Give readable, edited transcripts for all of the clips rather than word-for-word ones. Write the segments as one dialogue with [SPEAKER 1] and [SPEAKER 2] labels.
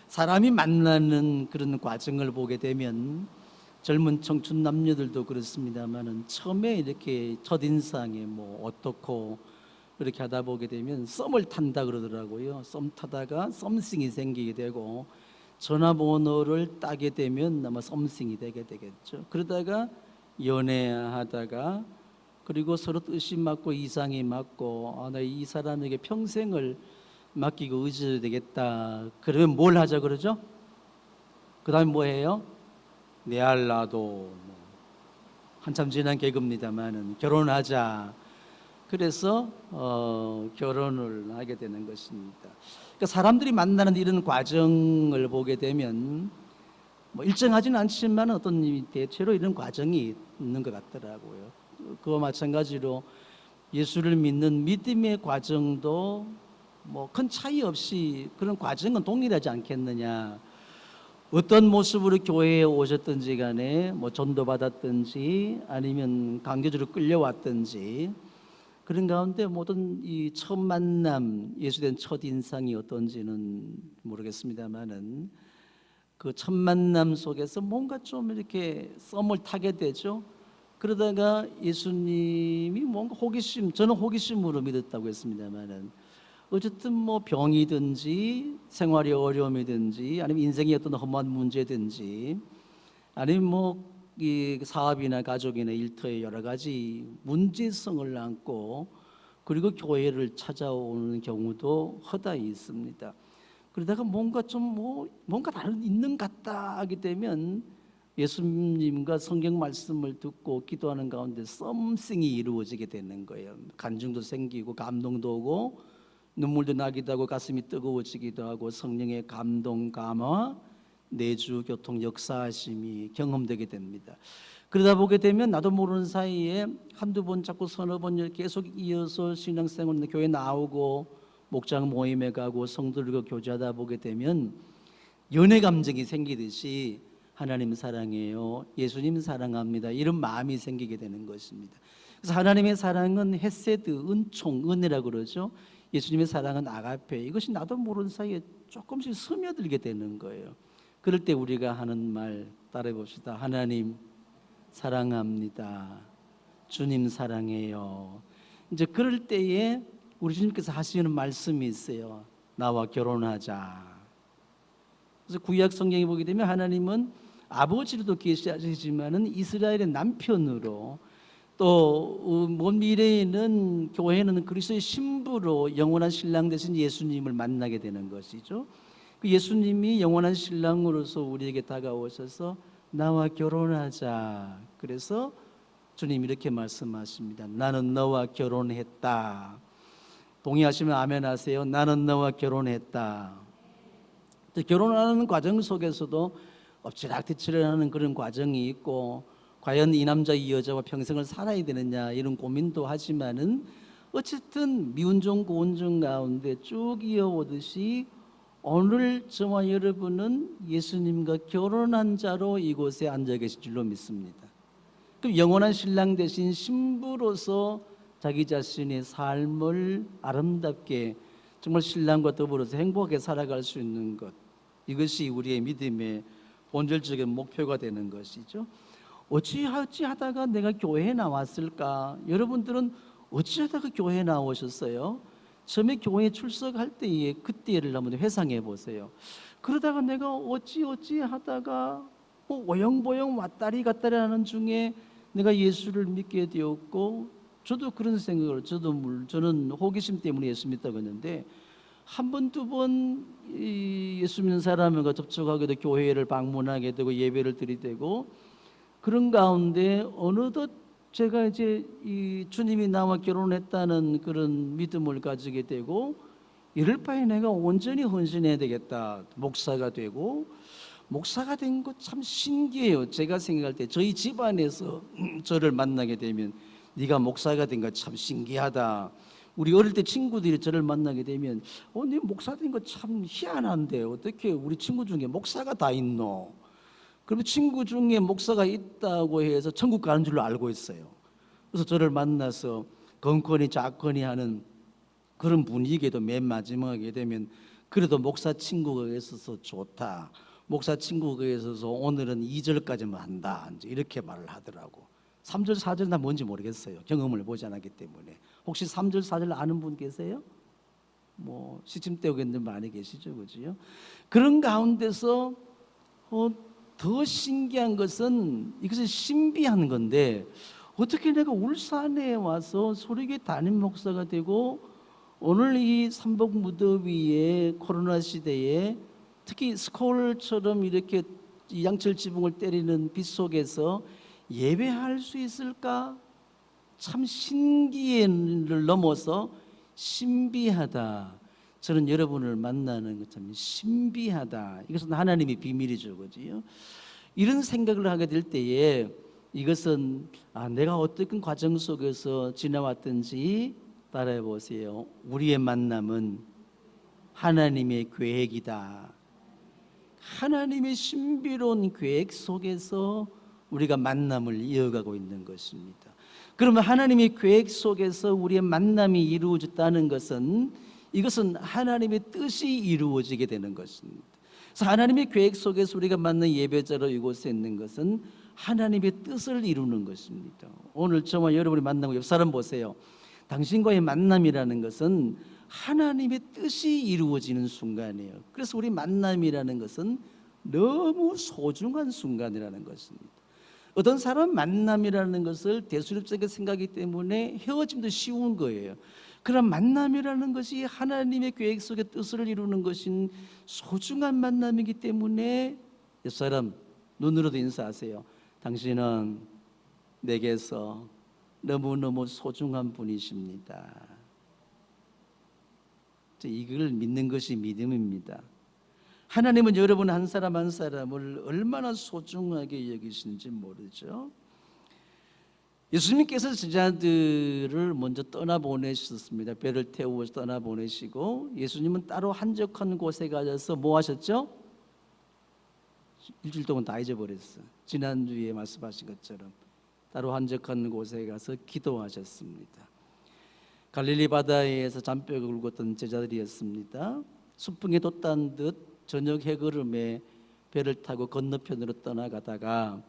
[SPEAKER 1] 사람이 만나는 그런 과정을 보게 되면 젊은 청춘 남녀들도 그렇습니다만은 처음에 이렇게 첫인상에 뭐 어떻고 그렇게 하다 보게 되면 썸을 탄다 그러더라고요. 썸 타다가 썸씽이 생기게 되고 전화번호를 따게 되면 아마 썸씽이 되게 되겠죠. 그러다가 연애하다가 그리고 서로 뜻이 맞고 이상이 맞고 나 이 사람에게 평생을 맡기고 의지해야 되겠다. 그러면 뭘 하자 그러죠? 그 다음에 뭐 해요? 내 알라도 한참 지난 개그입니다만은 결혼하자. 그래서 결혼을 하게 되는 것입니다. 그러니까 사람들이 만나는 이런 과정을 보게 되면 뭐 일정하지는 않지만 어떤 대체로 이런 과정이 있는 것 같더라고요. 그와 마찬가지로 예수를 믿는 믿음의 과정도 뭐 큰 차이 없이 그런 과정은 동일하지 않겠느냐. 어떤 모습으로 교회에 오셨든지 간에 뭐 전도받았든지 아니면 강제적으로 끌려왔든지 그런 가운데 모든 이 첫 만남, 예수된 첫 인상이 어떤지는 모르겠습니다만은 그 첫 만남 속에서 뭔가 좀 이렇게 썸을 타게 되죠. 그러다가 예수님이 뭔가 호기심, 저는 호기심으로 믿었다고 했습니다만은 어쨌든 뭐 병이든지 생활의 어려움이든지 아니면 인생의 어떤 험한 문제든지 아니면 뭐 이 사업이나 가족이나 일터의 여러 가지 문제성을 안고 그리고 교회를 찾아오는 경우도 허다히 있습니다. 그러다가 뭔가 좀 뭔가 다른 있는 것 같다 하게 되면 예수님과 성경 말씀을 듣고 기도하는 가운데 썸씽이 이루어지게 되는 거예요. 간증도 생기고 감동도 오고 눈물도 나기도 하고 가슴이 뜨거워지기도 하고 성령의 감동 감화 내주 교통 역사하심이 경험되게 됩니다. 그러다 보게 되면 나도 모르는 사이에 한두 번 자꾸 서너 번 계속 이어서 신앙생활 교회 나오고 목장 모임에 가고 성들과 교제하다 보게 되면 연애 감정이 생기듯이 하나님 사랑해요, 예수님 사랑합니다, 이런 마음이 생기게 되는 것입니다. 그래서 하나님의 사랑은 헤세드, 은총, 은혜라고 그러죠. 예수님의 사랑은 아가페. 이것이 나도 모르는 사이에 조금씩 스며들게 되는 거예요. 그럴 때 우리가 하는 말 따라해 봅시다. 하나님 사랑합니다. 주님 사랑해요. 이제 그럴 때에 우리 주님께서 하시는 말씀이 있어요. 나와 결혼하자. 그래서 구약 성경에 보게 되면 하나님은 아버지로도 계시하시지만은 이스라엘의 남편으로 또 먼 미래에는 교회는 그리스도의 신부로 영원한 신랑 되신 예수님을 만나게 되는 것이죠. 그 예수님이 영원한 신랑으로서 우리에게 다가오셔서 나와 결혼하자. 그래서 주님 이렇게 말씀하십니다. 나는 너와 결혼했다. 동의하시면 아멘 하세요. 나는 너와 결혼했다. 결혼하는 과정 속에서도 엎치락뒤치락하는 그런 과정이 있고 과연 이 남자 이 여자와 평생을 살아야 되느냐 이런 고민도 하지만은 어쨌든 미운 종 고운 종 가운데 쭉 이어오듯이 오늘 저와 여러분은 예수님과 결혼한 자로 이곳에 앉아 계실 줄로 믿습니다. 그럼 영원한 신랑 되신 신부로서 자기 자신의 삶을 아름답게 정말 신랑과 더불어서 행복하게 살아갈 수 있는 것, 이것이 우리의 믿음의 본질적인 목표가 되는 것이죠. 어찌하다가 내가 교회에 나왔을까? 여러분들은 어찌하다가 교회에 나오셨어요? 처음에 교회에 출석할 때의 그때를 한번 회상해 보세요. 그러다가 내가 어찌하다가 오영보영 왔다리 갔다리 하는 중에 내가 예수를 믿게 되었고, 저도 그런 생각을, 저는 호기심 때문에 예수 믿다고 했는데 한 번, 두 번 예수 믿는 사람과 접촉하게 되고 교회를 방문하게 되고 예배를 드리게 되고 그런 가운데 어느덧 제가 이제 이 주님이 나와 결혼했다는 그런 믿음을 가지게 되고 이럴 바에 내가 온전히 헌신해야 되겠다. 목사가 되고 목사가 된 거 참 신기해요. 제가 생각할 때 저희 집안에서 저를 만나게 되면 네가 목사가 된 거 참 신기하다. 우리 어릴 때 친구들이 저를 만나게 되면 네 목사 된 거 참 희한한데 어떻게 우리 친구 중에 목사가 다 있노? 그러면 친구 중에 목사가 있다고 해서 천국 가는 줄로 알고 있어요. 그래서 저를 만나서 건건히 작건히 하는 그런 분위기에도 맨 마지막에 되면 그래도 목사 친구가 있어서 좋다. 목사 친구가 있어서 오늘은 2절까지만 한다. 이제 이렇게 말을 하더라고. 3절, 4절 나 뭔지 모르겠어요. 경험을 보지 않았기 때문에. 혹시 3절, 4절 아는 분 계세요? 뭐 시침 때우고 있는 분 많이 계시죠, 그죠? 그런 가운데서 더 신기한 것은 이것은 신비한 건데 어떻게 내가 울산에 와서 소리교회 담임 목사가 되고 오늘 이 삼복 무더위에 코로나 시대에 특히 스콜처럼 이렇게 양철 지붕을 때리는 빛 속에서 예배할 수 있을까? 참 신기를 넘어서 신비하다. 저는 여러분을 만나는 것 참 신비하다. 이것은 하나님의 비밀이죠, 그지요? 이런 생각을 하게 될 때에 이것은 내가 어떤 과정 속에서 지나왔든지 따라해 보세요. 우리의 만남은 하나님의 계획이다. 하나님의 신비로운 계획 속에서 우리가 만남을 이어가고 있는 것입니다. 그러면 하나님의 계획 속에서 우리의 만남이 이루어졌다는 것은 이것은 하나님의 뜻이 이루어지게 되는 것입니다. 그래서 하나님의 계획 속에서 우리가 만난 예배자로 이곳에 있는 것은 하나님의 뜻을 이루는 것입니다. 오늘 저와 여러분이 만나고 옆 사람 보세요. 당신과의 만남이라는 것은 하나님의 뜻이 이루어지는 순간이에요. 그래서 우리 만남이라는 것은 너무 소중한 순간이라는 것입니다. 어떤 사람은 만남이라는 것을 대수롭게 생각하기 때문에 헤어짐도 쉬운 거예요. 그런 만남이라는 것이 하나님의 계획 속의 뜻을 이루는 것인 소중한 만남이기 때문에 옆 사람 눈으로도 인사하세요. 당신은 내게서 너무너무 소중한 분이십니다. 이걸 믿는 것이 믿음입니다. 하나님은 여러분 한 사람 한 사람을 얼마나 소중하게 여기시는지 모르죠. 예수님께서 제자들을 먼저 떠나보내셨습니다. 배를 태우고 떠나보내시고 예수님은 따로 한적한 곳에 가셔서 뭐 하셨죠? 일주일 동안 다 잊어버렸어요. 지난주에 말씀하신 것처럼 따로 한적한 곳에 가서 기도하셨습니다. 갈릴리 바다에서 잔뼈가 굵었던 제자들이었습니다. 수풍에 돛단 듯 저녁 해걸음에 배를 타고 건너편으로 떠나가다가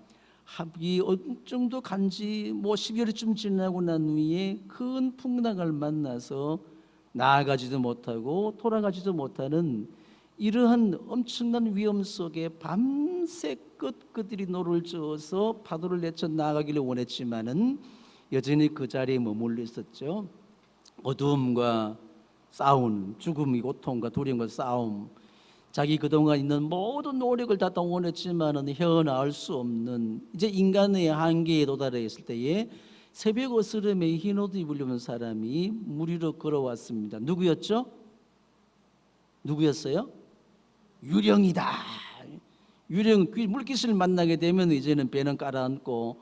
[SPEAKER 1] 이 어느 정도 간지 12월쯤 지나고 난 후에 큰 풍랑을 만나서 나아가지도 못하고 돌아가지도 못하는 이러한 엄청난 위험 속에 밤새 끝끝이 노를 저어서 파도를 내쳐 나아가기를 원했지만은 여전히 그 자리에 머물러 있었죠. 어두움과 싸움, 죽음이 고통과 두려움과 싸움, 자기 그동안 있는 모든 노력을 다 동원했지만은 헤어나올 수 없는 이제 인간의 한계에 도달해 있을 때에 새벽 어스름에 흰 옷 입으려는 사람이 물 위로 걸어왔습니다. 누구였죠? 누구였어요? 유령이다. 유령 물귀신을 만나게 되면 이제는 배는 깔아앉고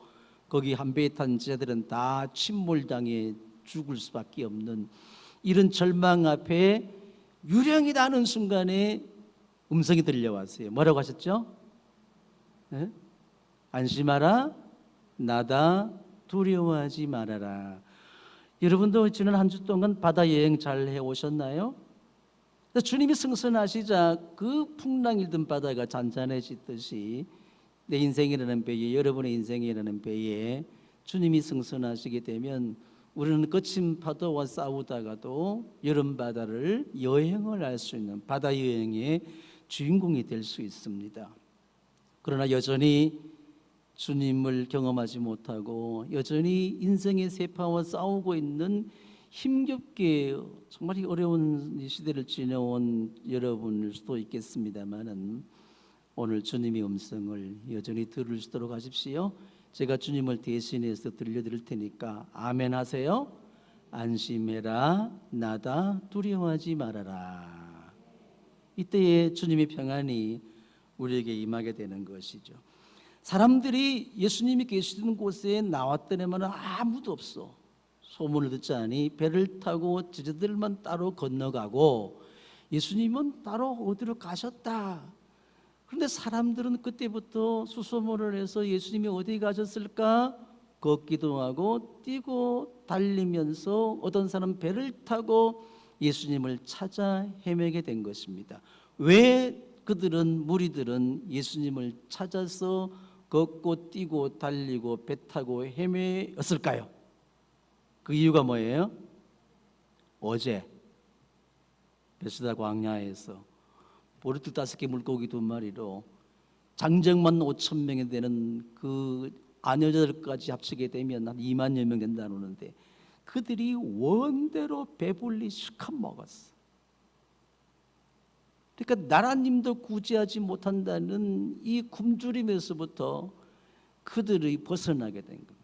[SPEAKER 1] 거기 한 배에 탄 제자들은 다 침몰당해 죽을 수밖에 없는 이런 절망 앞에 유령이다 하는 순간에 음성이 들려왔어요. 뭐라고 하셨죠? 네? 안심하라, 나다, 두려워하지 말아라. 여러분도 지난 한 주 동안 바다 여행 잘 해오셨나요? 주님이 승선하시자 그 풍랑 일던 바다가 잔잔해지듯이 내 인생이라는 배에, 여러분의 인생이라는 배에 주님이 승선하시게 되면 우리는 거친 파도와 싸우다가도 여름 바다를 여행을 할 수 있는 바다 여행의 주인공이 될 수 있습니다. 그러나 여전히 주님을 경험하지 못하고 여전히 인생의 세파와 싸우고 있는 힘겹게 정말 어려운 이 시대를 지내온 여러분일 수도 있겠습니다만은 오늘 주님의 음성을 여전히 들을 수 있도록 하십시오. 제가 주님을 대신해서 들려드릴 테니까 아멘 하세요. 안심해라, 나다, 두려워하지 말아라. 이때에 주님의 평안이 우리에게 임하게 되는 것이죠. 사람들이 예수님이 계시는 곳에 나왔더니만 아무도 없어. 소문을 듣자니 배를 타고 제자들만 따로 건너가고 예수님은 따로 어디로 가셨다. 그런데 사람들은 그때부터 수소문을 해서 예수님이 어디 가셨을까 걷기도 하고 뛰고 달리면서 어떤 사람은 배를 타고 예수님을 찾아 헤매게 된 것입니다. 왜 무리들은 예수님을 찾아서 걷고 뛰고 달리고 배 타고 헤매었을까요? 그 이유가 뭐예요? 어제 베스다 광야에서 보리떡 5개 물고기 2마리로 장정만 5,000명이 되는 그 아녀들까지 합치게 되면 한 2만여 명 된다는데 그들이 원대로 배불리 실컷 먹었어. 그러니까 나라님도 구제하지 못한다는 이 굶주림에서부터 그들이 벗어나게 된 겁니다.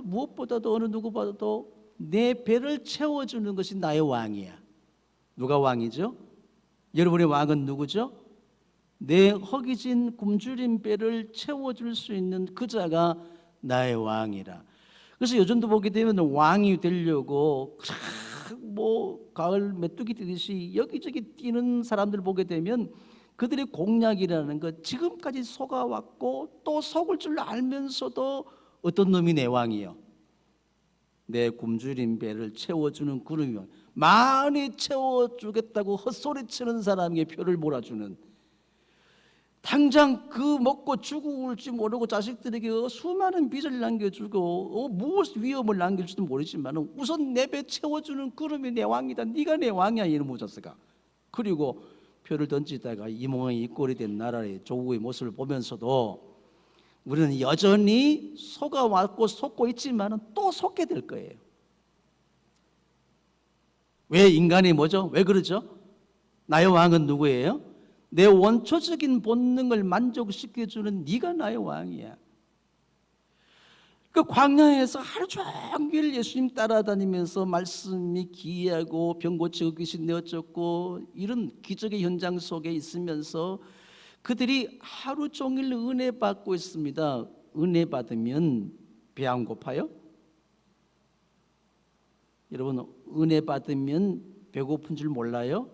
[SPEAKER 1] 무엇보다도 어느 누구보다도 내 배를 채워주는 것이 나의 왕이야. 누가 왕이죠? 여러분의 왕은 누구죠? 내 허기진 굶주린 배를 채워줄 수 있는 그 자가 나의 왕이라. 그래서 요즘도 보게 되면 왕이 되려고 가을 메뚜기 뛰듯이 여기저기 뛰는 사람들 보게 되면 그들의 공약이라는 것, 지금까지 속아왔고 또 속을 줄 알면서도 어떤 놈이 내 왕이요? 내 굶주린 배를 채워주는 구름이요. 많이 채워주겠다고 헛소리치는 사람에게 표를 몰아주는, 당장 그 먹고 죽을지 모르고 자식들에게 수많은 빚을 남겨주고 무엇 위험을 남길지도 모르지만 우선 내 배 채워주는 구름이 내 왕이다. 네가 내 왕이야, 이놈의 자식아. 그리고 표를 던지다가 이 모양이 이 꼴이 된 나라의 조국의 모습을 보면서도 우리는 여전히 속아왔고 속고 있지만 또 속게 될 거예요. 왜 인간이 뭐죠? 왜 그러죠? 나의 왕은 누구예요? 내 원초적인 본능을 만족시켜주는 네가 나의 왕이야. 그 광야에서 하루 종일 예수님 따라다니면서 말씀이 기이하고 병 고치고 귀신 내어쫓고 이런 기적의 현장 속에 있으면서 그들이 하루 종일 은혜 받고 있습니다. 은혜 받으면 배 안 고파요? 여러분, 은혜 받으면 배고픈 줄 몰라요?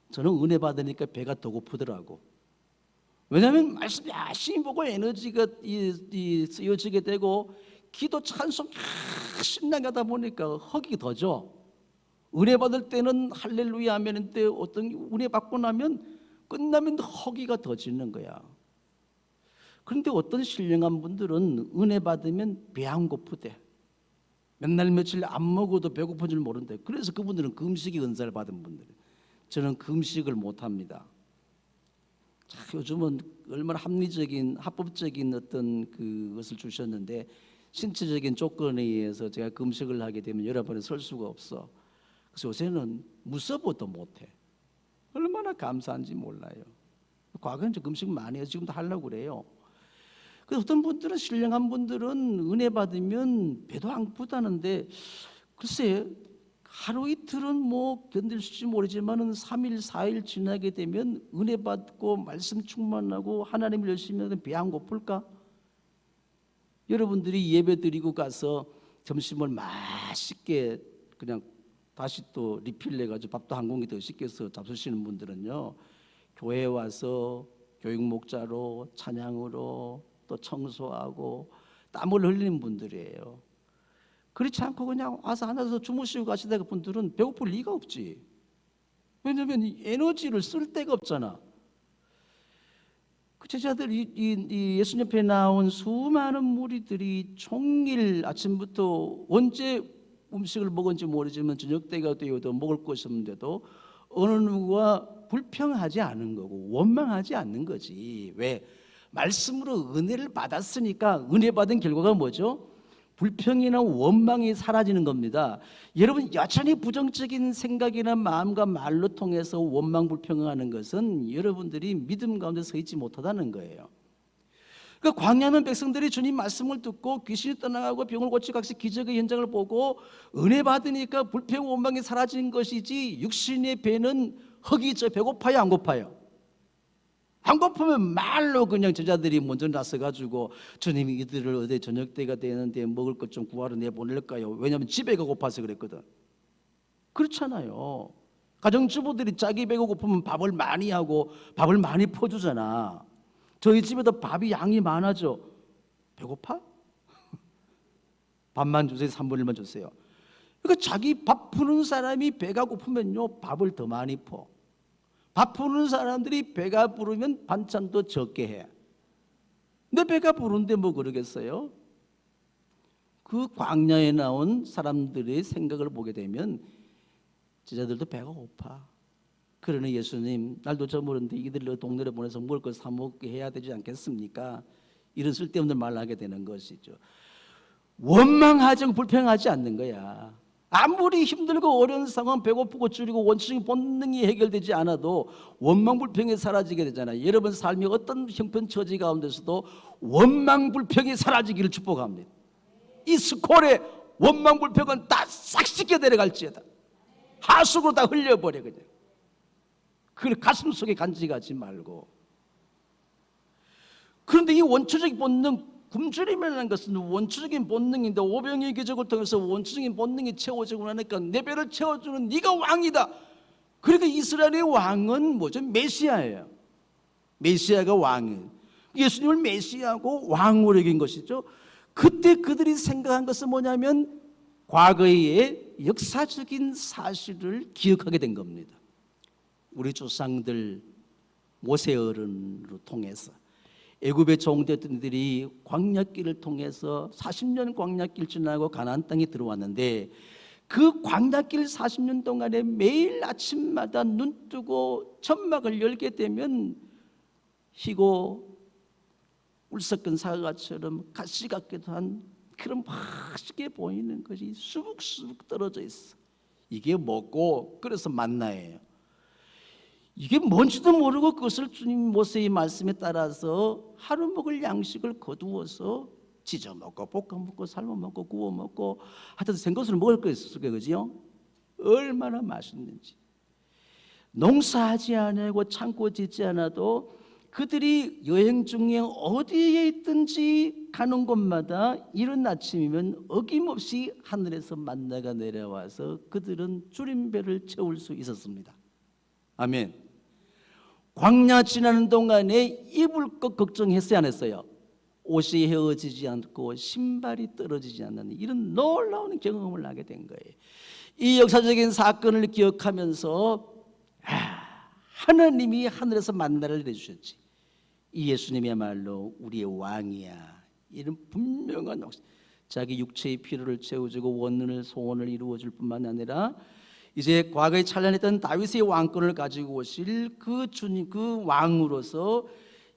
[SPEAKER 1] 저는 은혜 받으니까 배가 더 고프더라고. 왜냐하면 말씀 열심히 보고 에너지가 쓰여지게 되고 기도 찬송 신나게 하다 보니까 허기가 더죠. 은혜 받을 때는 할렐루야 아멘인데 어떤 은혜 받고 나면 끝나면 허기가 더 지는 거야. 그런데 어떤 신령한 분들은 은혜 받으면 배 안 고프대. 맨날 며칠 안 먹어도 배고픈 줄 모른대. 그래서 그분들은 금식의 은사를 받은 분들. 저는 금식을 못합니다. 요즘은 얼마나 합법적인 어떤 그것을 주셨는데 신체적인 조건에 의해서 제가 금식을 하게 되면 여러분이 설 수가 없어. 그래서 요새는 무서워도 못해. 얼마나 감사한지 몰라요. 과거엔 금식 많이 해서 지금도 하려고 그래요. 그래서 어떤 분들은, 신령한 분들은 은혜 받으면 배도 안 고프다는데 글쎄 하루 이틀은 뭐 견딜 수 있을지 모르지만은 3일 4일 지나게 되면 은혜 받고 말씀 충만하고 하나님을 열심히 하면 배 안 고플까? 여러분들이 예배 드리고 가서 점심을 맛있게 그냥 다시 또 리필 해가지고 밥도 한 공기 더 시켜서 잡수시는 분들은요, 교회에 와서 교육 목자로 찬양으로 또 청소하고 땀을 흘리는 분들이에요. 그렇지 않고 그냥 와서 앉아서 주무시고 가시다가 분들은 배고플 리가 없지. 왜냐하면 에너지를 쓸 데가 없잖아. 그 제자들이 이 예수님 옆에 나온 수많은 무리들이 종일 아침부터 언제 음식을 먹은지 모르지만 저녁 때가 되어도 먹을 것이 없는데도 어느 누구와 불평하지 않은 거고 원망하지 않는 거지. 왜? 말씀으로 은혜를 받았으니까. 은혜 받은 결과가 뭐죠? 불평이나 원망이 사라지는 겁니다. 여러분, 여전히 부정적인 생각이나 마음과 말로 통해서 원망 불평하는 것은 여러분들이 믿음 가운데 서 있지 못하다는 거예요. 그러니까 광야는 백성들이 주님 말씀을 듣고 귀신이 떠나가고 병을 고치고 각시 기적의 현장을 보고 은혜 받으니까 불평 원망이 사라지는 것이지, 육신의 배는 허기져 배고파요, 안 고파요? 안 고프면 말로 그냥 제자들이 먼저 나서가지고 주님이 이들을 어디 저녁 때가 되는데 먹을 것 좀 구하러 내보낼까요? 왜냐하면 집에가 고파서 그랬거든. 그렇잖아요. 가정주부들이 자기 배가 고프면 밥을 많이 하고 밥을 많이 퍼주잖아. 저희 집에도 밥이 양이 많아져. 배고파? 밥만 주세요. 3분의 1만 주세요. 그러니까 자기 밥 푸는 사람이 배가 고프면요 밥을 더 많이 퍼. 밥 푸는 사람들이 배가 부르면 반찬도 적게 해. 내 배가 부른데 뭐 그러겠어요? 그 광야에 나온 사람들의 생각을 보게 되면 제자들도 배가 고파. 그러니 예수님, 날도 저물었는데 이들을 동네로 보내서 먹을 걸 사 먹게 해야 되지 않겠습니까? 이런 쓸데없는 말을 하게 되는 것이죠. 원망하정 불평하지 않는 거야. 아무리 힘들고 어려운 상황, 배고프고 줄이고 원칙적인 본능이 해결되지 않아도 원망 불평이 사라지게 되잖아요. 여러분 삶이 어떤 형편처지 가운데서도 원망 불평이 사라지기를 축복합니다. 이 스콜에 원망 불평은 다 싹 씻겨 내려갈지어다. 하수구로 다 흘려버려 그냥. 그걸 가슴 속에 간직하지 말고. 그런데 이 원초적인 본능, 굶주림이라는 것은 원초적인 본능인데 오병이의 기적을 통해서 원초적인 본능이 채워지고 나니까 내 배를 채워주는 네가 왕이다. 그러니까 이스라엘의 왕은 뭐죠? 메시아예요. 메시아가 왕이에요. 예수님을 메시아고 왕으로 여긴 것이죠. 그때 그들이 생각한 것은 뭐냐면 과거의 역사적인 사실을 기억하게 된 겁니다. 우리 조상들 모세 어른으로 통해서 애굽의 종되었던 이들이 광야길을 통해서 40년 광야길 지나고 가나안 땅에 들어왔는데 그 광야길 40년 동안에 매일 아침마다 눈 뜨고 천막을 열게 되면 희고 울섞은 사과처럼 가시 같기도 한 그런 맛있게 보이는 것이 수북수북 떨어져 있어. 이게 먹고 그래서 만나예요. 이게 뭔지도 모르고 그것을 주님 모세의 말씀에 따라서 하루 먹을 양식을 거두어서 지져 먹고 볶아 먹고 삶아 먹고 구워 먹고 하여튼 생것을 먹을 거였을 거예요. 그죠? 얼마나 맛있는지. 농사하지 않고 창고 짓지 않아도 그들이 여행 중에 어디에 있든지 가는 곳마다 이른 아침이면 어김없이 하늘에서 만나가 내려와서 그들은 줄임배를 채울 수 있었습니다. 아멘. 광야 지나는 동안에 입을 것 걱정했어요, 안 했어요? 옷이 헤어지지 않고 신발이 떨어지지 않는 이런 놀라운 경험을 하게 된 거예요. 이 역사적인 사건을 기억하면서 하나님이 하늘에서 만나를 내주셨지. 이 예수님이야말로 우리의 왕이야. 이런 분명한 자기 육체의 필요를 채워주고 원하는 소원을 이루어줄 뿐만 아니라 이제 과거에 찬란했던 다윗의 왕권을 가지고 오실 그 주님, 그 왕으로서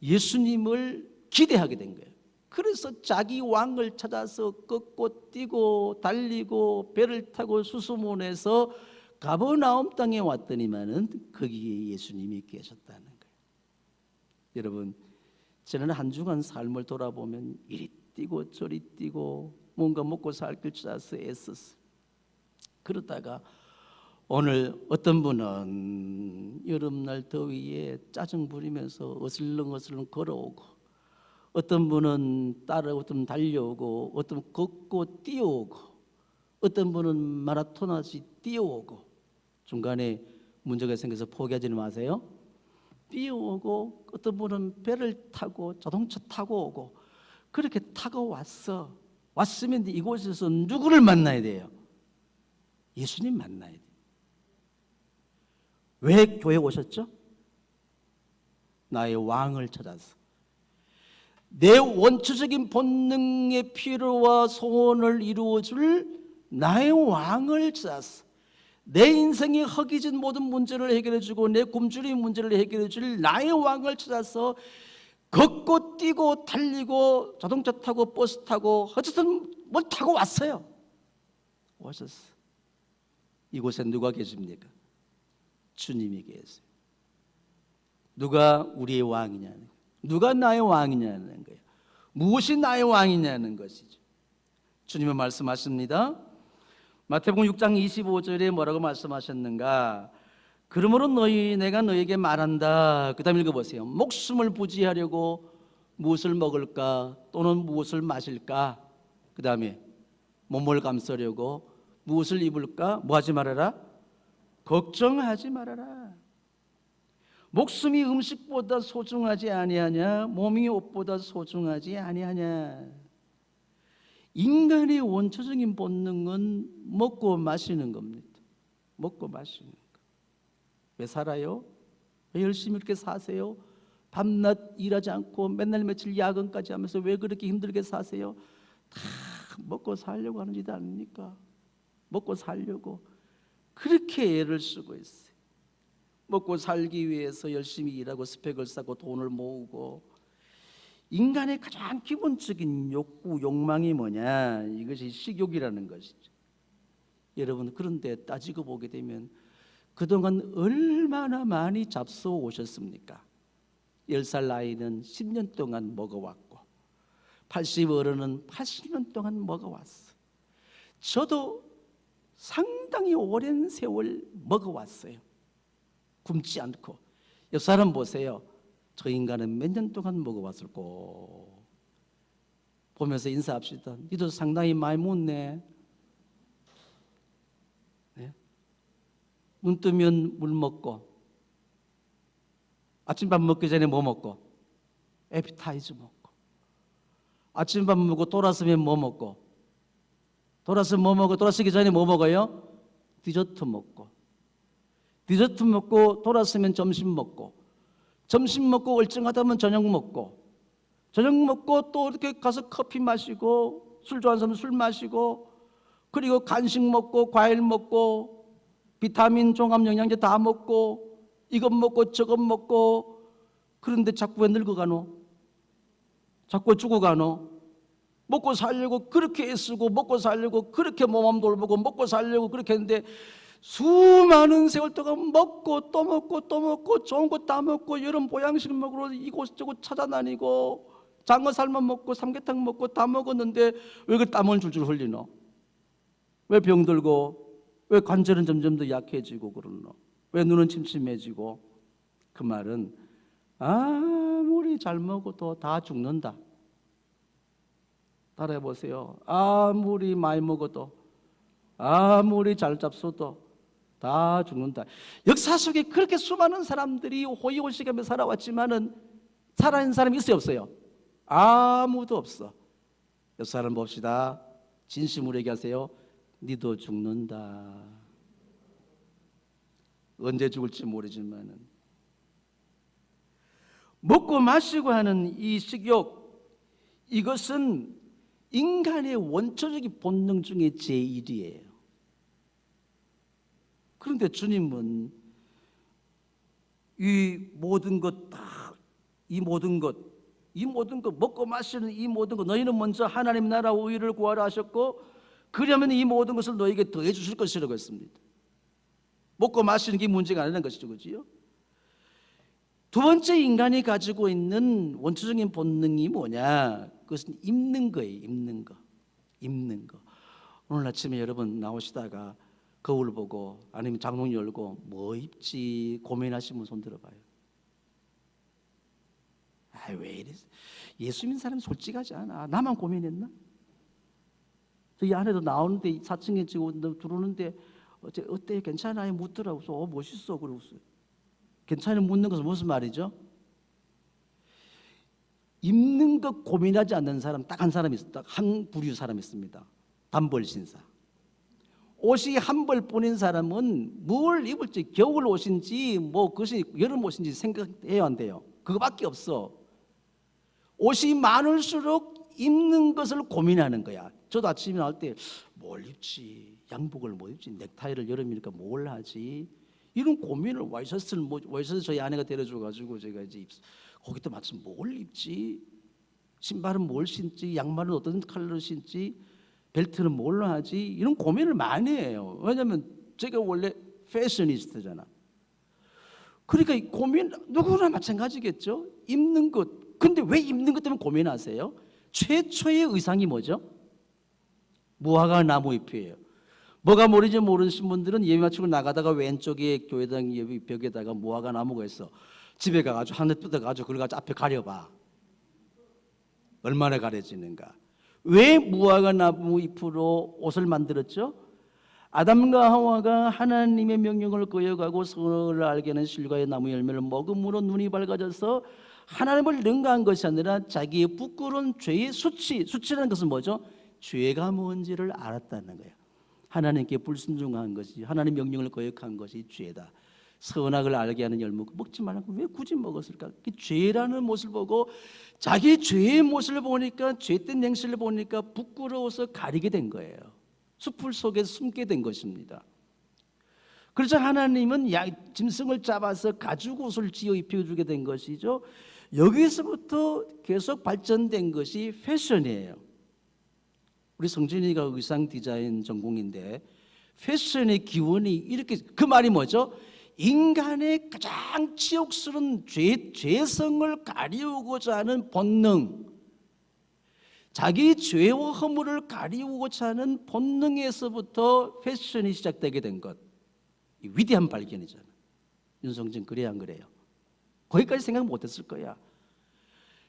[SPEAKER 1] 예수님을 기대하게 된 거예요. 그래서 자기 왕을 찾아서 걷고 뛰고 달리고 배를 타고 수소문해서 가버나움 땅에 왔더니만은 거기에 예수님이 계셨다는 거예요. 여러분, 지난 한 주간 삶을 돌아보면 이리 뛰고 저리 뛰고 뭔가 먹고 살 길 찾아서 애썼어요. 그러다가 오늘 어떤 분은 여름날 더위에 짜증 부리면서 어슬렁어슬렁 걸어오고, 어떤 분은 따라오면 달려오고, 어떤 분 걷고 뛰어오고, 어떤 분은 마라톤하듯이 뛰어오고, 중간에 문제가 생겨서 포기하지는 마세요. 뛰어오고, 어떤 분은 배를 타고 자동차 타고 오고, 그렇게 타고 왔으면 이곳에서 누구를 만나야 돼요? 예수님 만나야 돼요. 왜 교회에 오셨죠? 나의 왕을 찾아서 내 원초적인 본능의 필요와 소원을 이루어줄 나의 왕을 찾아서 내 인생의 허기진 모든 문제를 해결해주고 내 굶주린 문제를 해결해줄 나의 왕을 찾아서 걷고 뛰고 달리고 자동차 타고 버스 타고 어쨌든 뭘 타고 왔어요. 오셨어. 이곳에 누가 계십니까? 주님이 계세요. 누가 우리의 왕이냐는 거예요. 누가 나의 왕이냐는 거예요. 무엇이 나의 왕이냐는 것이죠. 주님은 말씀하십니다. 마태복음 6장 25절에 뭐라고 말씀하셨는가? 그러므로 내가 너에게 말한다. 그 다음 읽어보세요. 목숨을 부지하려고 무엇을 먹을까? 또는 무엇을 마실까? 그 다음에 몸을 감싸려고 무엇을 입을까? 뭐 하지 말아라? 걱정하지 말아라. 목숨이 음식보다 소중하지 아니하냐? 몸이 옷보다 소중하지 아니하냐? 인간의 원초적인 본능은 먹고 마시는 겁니다. 먹고 마시는 거. 왜 살아요? 왜 열심히 이렇게 사세요? 밤낮 일하지 않고 맨날 며칠 야근까지 하면서 왜 그렇게 힘들게 사세요? 다 먹고 살려고 하는 짓 아닙니까? 먹고 살려고 그렇게 애를 쓰고 있어요. 먹고 살기 위해서 열심히 일하고 스펙을 쌓고 돈을 모으고. 인간의 가장 기본적인 욕구, 욕망이 뭐냐? 이것이 식욕이라는 것이죠. 여러분, 그런데 따지고 보게 되면 그동안 얼마나 많이 잡숴 오셨습니까? 10살 나이는 10년 동안 먹어왔고 80 어른은 80년 동안 먹어왔어. 저도 상당히 오랜 세월 먹어왔어요. 굶지 않고. 옆 사람 보세요. 저 인간은 몇 년 동안 먹어왔을꼬. 보면서 인사합시다. 니도 상당히 많이 먹네. 네? 눈 뜨면 물 먹고, 아침밥 먹기 전에 뭐 먹고? 에피타이저 먹고. 아침밥 먹고 돌아서면 뭐 먹고? 돌아서면 뭐 먹고? 돌아서기 전에 뭐 먹어요? 디저트 먹고. 디저트 먹고 돌아서면 점심 먹고. 점심 먹고 얼쩡하다면 저녁 먹고. 저녁 먹고 또 이렇게 가서 커피 마시고, 술 좋아하는 사람은 술 마시고, 그리고 간식 먹고 과일 먹고 비타민 종합 영양제 다 먹고 이것 먹고 저것 먹고. 그런데 자꾸 왜 늙어가노? 자꾸 죽어가노? 먹고 살려고 그렇게 애쓰고 먹고 살려고 그렇게 몸 돌보고 먹고 살려고 그렇게 했는데 수많은 세월 동안 먹고 또 먹고 또 먹고 좋은 거 다 먹고 여름 보양식 먹으러 이곳저곳 찾아다니고 장어살만 먹고 삼계탕 먹고 다 먹었는데 왜 그 땀을 줄줄 흘리노? 왜 병들고 왜 관절은 점점 더 약해지고 그러노? 왜 눈은 침침해지고? 그 말은 아무리 잘 먹어도 다 죽는다. 따라해보세요. 아무리 많이 먹어도 아무리 잘 잡숴도 다 죽는다. 역사 속에 그렇게 수많은 사람들이 호의호식하며 살아왔지만은 살아있는 사람이 있어요, 없어요? 아무도 없어. 옆 사람 봅시다. 진심으로 얘기하세요. 니도 죽는다. 언제 죽을지 모르지만은 먹고 마시고 하는 이 식욕, 이것은 인간의 원초적인 본능 중에 제1이에요. 그런데 주님은 이 모든 것 먹고 마시는 이 모든 것, 너희는 먼저 하나님 나라와 의를 구하라 하셨고 그러면 이 모든 것을 너에게 더해 주실 것이라고 했습니다. 먹고 마시는 게 문제가 아니라는 것이죠, 그렇지요? 두 번째, 인간이 가지고 있는 원초적인 본능이 뭐냐? 그것은 입는 거예요. 입는 거. 오늘 아침에 여러분 나오시다가 거울 보고 아니면 장롱 열고 뭐 입지 고민하시면 손 들어봐요. 왜 이래? 예수 믿는 사람은 솔직하지 않아. 나만 고민했나? 저이 안에도 나오는데 4층에 들어오는데 어때? 괜찮아요? 묻더라고. 멋있어. 그러고서. 괜찮은 묻는 것은 무슨 말이죠? 입는 것 고민하지 않는 사람 딱 한 사람이 있어. 딱 한 부류 사람이 있습니다. 단벌신사. 옷이 한 벌뿐인 사람은 뭘 입을지, 겨울 옷인지 뭐 그것이 여름 옷인지 생각해야 한대요. 그거밖에 없어. 옷이 많을수록 입는 것을 고민하는 거야. 저도 아침에 나올 때 뭘 입지, 양복을 뭐 입지, 넥타이를 여름이니까 뭘 하지, 이런 고민을 와이셔츠 저희 아내가 데려줘가지고 제가 이제 거기도 마침 뭘 입지, 신발은 뭘 신지, 양말은 어떤 컬러로 신지, 벨트는 뭘로 하지, 이런 고민을 많이 해요. 왜냐하면 제가 원래 패셔니스트잖아. 그러니까 이 고민 누구나 마찬가지겠죠. 입는 것. 근데 왜 입는 것 때문에 고민하세요? 최초의 의상이 뭐죠? 무화과 나무 잎이에요. 뭐가 모르지 모르신 분들은 예배 마치고 나가다가 왼쪽에 교회당 예배 벽에다가 무화과 나무가 있어. 집에 가가지고 한 대 뜯어가지고 그걸 가지고 앞에 가려봐. 얼마나 가려지는가. 왜 무화과 나무 잎으로 옷을 만들었죠? 아담과 하와가 하나님의 명령을 거역하고 선을 알게 하는 실과의 나무 열매를 먹음으로 눈이 밝아져서 하나님을 능가한 것이 아니라 자기의 부끄러운 죄의 수치라는 것은 뭐죠? 죄가 뭔지를 알았다는 거예요. 하나님께 불순종한 것이, 하나님 명령을 거역한 것이 죄다. 선악을 알게 하는 열무 먹지 말라고 왜 굳이 먹었을까? 그 죄라는 모습을 보고 자기 죄의 모습을 보니까, 죄된 행실을 보니까 부끄러워서 가리게 된 거예요. 숲을 속에 숨게 된 것입니다. 그래서 하나님은 짐승을 잡아서 가죽옷을 지어 입혀주게 된 것이죠. 여기서부터 계속 발전된 것이 패션이에요. 우리 성진이가 의상 디자인 전공인데 패션의 기원이 이렇게, 그 말이 뭐죠? 인간의 가장 치욕스러운 죄성을 가리우고자 하는 본능, 자기 죄와 허물을 가리우고자 하는 본능에서부터 패션이 시작되게 된 것, 위대한 발견이잖아. 윤성진 그래 안 그래요? 거기까지 생각 못했을 거야.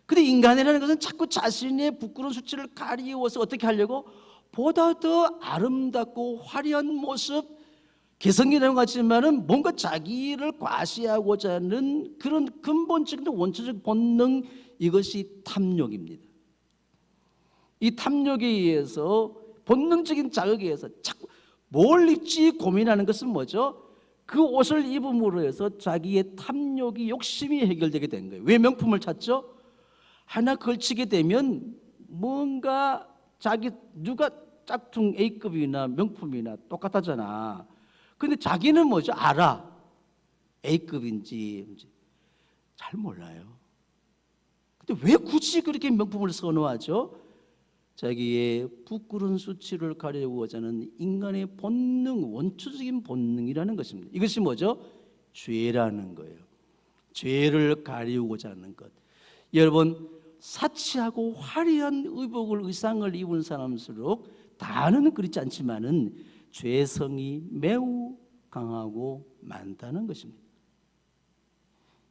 [SPEAKER 1] 근데 인간이라는 것은 자꾸 자신의 부끄러운 수치를 가리워서 어떻게 하려고? 보다 더 아름답고 화려한 모습, 개성이라는 것 같지만은 뭔가 자기를 과시하고자 하는 그런 근본적인 원초적 본능, 이것이 탐욕입니다. 이 탐욕에 의해서, 본능적인 자극에 의해서 자꾸 뭘 입지 고민하는 것은 뭐죠? 그 옷을 입음으로 해서 자기의 탐욕이, 욕심이 해결되게 된 거예요. 왜 명품을 찾죠? 하나 걸치게 되면 뭔가 누가 짝퉁 A급이나 명품이나 똑같았잖아. 근데 자기는 뭐죠? 알아. A급인지 잘 몰라요. 근데 왜 굳이 그렇게 명품을 선호하죠? 자기의 부끄러운 수치를 가리고자 하는 인간의 본능, 원초적인 본능이라는 것입니다. 이것이 뭐죠? 죄라는 거예요. 죄를 가리우고자 하는 것. 여러분, 사치하고 화려한 의상을 입은 사람일수록, 다는 그렇지 않지만은 죄성이 매우 강하고 많다는 것입니다.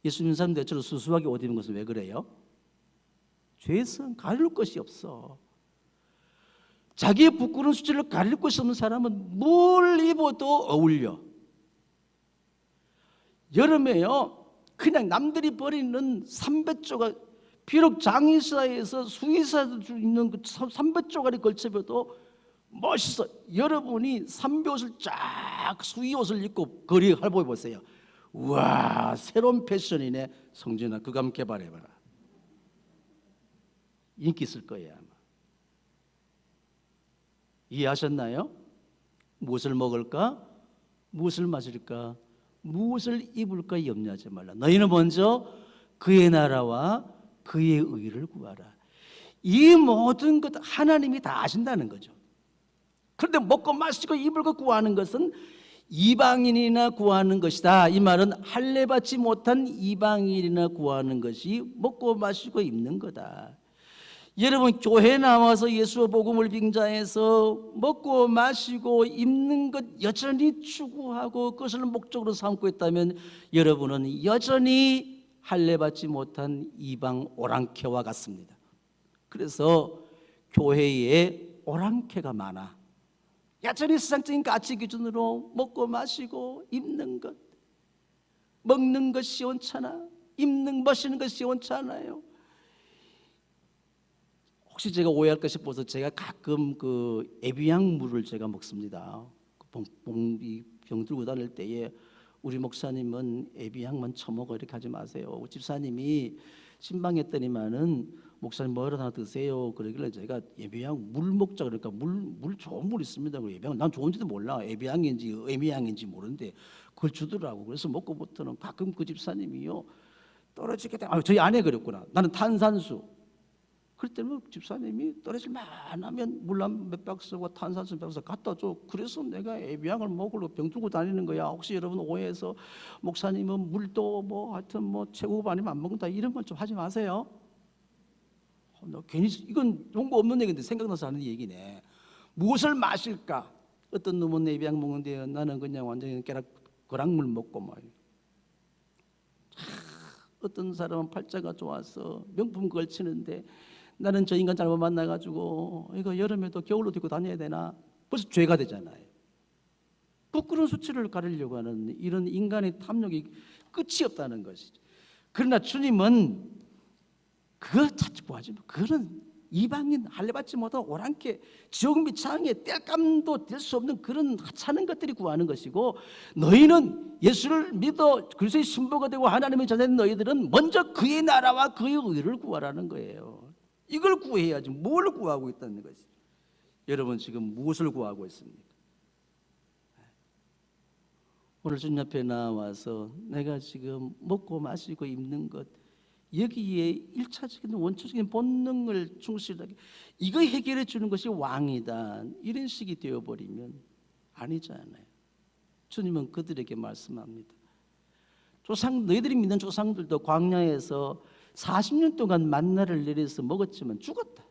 [SPEAKER 1] 예수 믿는 사람들 대체로 수수하게 옷 입는 것은 왜 그래요? 죄성 가릴 것이 없어. 자기의 부끄러운 수치를 가릴 것이 없는 사람은 뭘 입어도 어울려. 여름에요, 그냥 남들이 버리는 삼배조각, 비록 장의사에서 수의사도 있는 그 삼배조각이 걸쳐봐도 멋있어. 여러분이 삼배옷을 쫙, 수의옷을 입고 거리에 활보해 보세요. 우와, 새로운 패션이네. 성진아, 그거 한번 개발해봐라. 인기 있을 거예요 아마. 이해하셨나요? 무엇을 먹을까? 무엇을 마실까? 무엇을 입을까 염려하지 말라. 너희는 먼저 그의 나라와 그의 의를 구하라. 이 모든 것 하나님이 다 아신다는 거죠. 그런데 먹고 마시고 입을 것 구하는 것은 이방인이나 구하는 것이다. 이 말은 할례 받지 못한 이방인이나 구하는 것이 먹고 마시고 입는 거다. 여러분, 교회 나와서 예수의 복음을 빙자해서 먹고 마시고 입는 것 여전히 추구하고 그것을 목적으로 삼고 있다면 여러분은 여전히 할례 받지 못한 이방 오랑캐와 같습니다. 그래서 교회에 오랑캐가 많아. 여전히 세상적인 가치 기준으로 먹고 마시고 입는 것, 먹는 것 시원찮아, 입는 마시는 것 시원찮아요. 혹시 제가 오해할까 싶어서 제가 가끔 그 에비앙 물을 제가 먹습니다. 병 들고 다닐 때에 우리 목사님은 에비앙만 처먹어 이렇게 하지 마세요. 집사님이 신방했더니만은 목사님 뭐 하나 드세요. 그러길래 제가 에비앙 물 먹자 그러니까 물 좋은 물 있습니다. 에비앙 난 좋은지도 몰라. 에비앙인지 에미앙인지 모르는데 그걸 주더라고. 그래서 먹고부터는 가끔 그 집사님이요 떨어지게 돼. 저희 아내 그랬구나. 나는 탄산수. 그랬더니 집사님이 떨어질만 하면 물 한 몇 박스와 탄산수 몇 박스 갖다 줘. 그래서 내가 에비앙을 먹으러 병 들고 다니는 거야. 혹시 여러분 오해해서 목사님은 물도 뭐 하여튼 뭐 최고급 아니면 안 먹는다 이런 건 좀 하지 마세요. 너 괜히 이건 용거 없는 얘기인데 생각나서 하는 얘기네. 무엇을 마실까? 어떤 놈은 에비앙 먹는데 나는 그냥 완전히 거락물 먹고 뭐. 어떤 사람은 팔자가 좋아서 명품 걸치는데 나는 저 인간 잘못 만나가지고 이거 여름에도 겨울로 입고 다녀야 되나? 벌써 죄가 되잖아요. 부끄러운 수치를 가리려고 하는 이런 인간의 탐욕이 끝이 없다는 것이죠. 그러나 주님은 그거 찾지 구하지 마. 그거는 이방인 할례받지 못한 오랑캐 지옥 밑창에 뗄감도 될 수 없는 그런 하찮은 것들이 구하는 것이고, 너희는 예수를 믿어 그리스도의 신부가 되고 하나님의 자녀인 너희들은 먼저 그의 나라와 그의 의를 구하라는 거예요. 이걸 구해야지 뭘 구하고 있다는 것이. 여러분 지금 무엇을 구하고 있습니까? 오늘 주님 앞에 나와서 내가 지금 먹고 마시고 입는 것, 여기에 1차적인 원초적인 본능을 충실하게 이거 해결해 주는 것이 왕이다, 이런 식이 되어버리면 아니잖아요. 주님은 그들에게 말씀합니다. 너희들이 믿는 조상들도 광야에서 40년 동안 만나를 내려서 먹었지만 죽었다.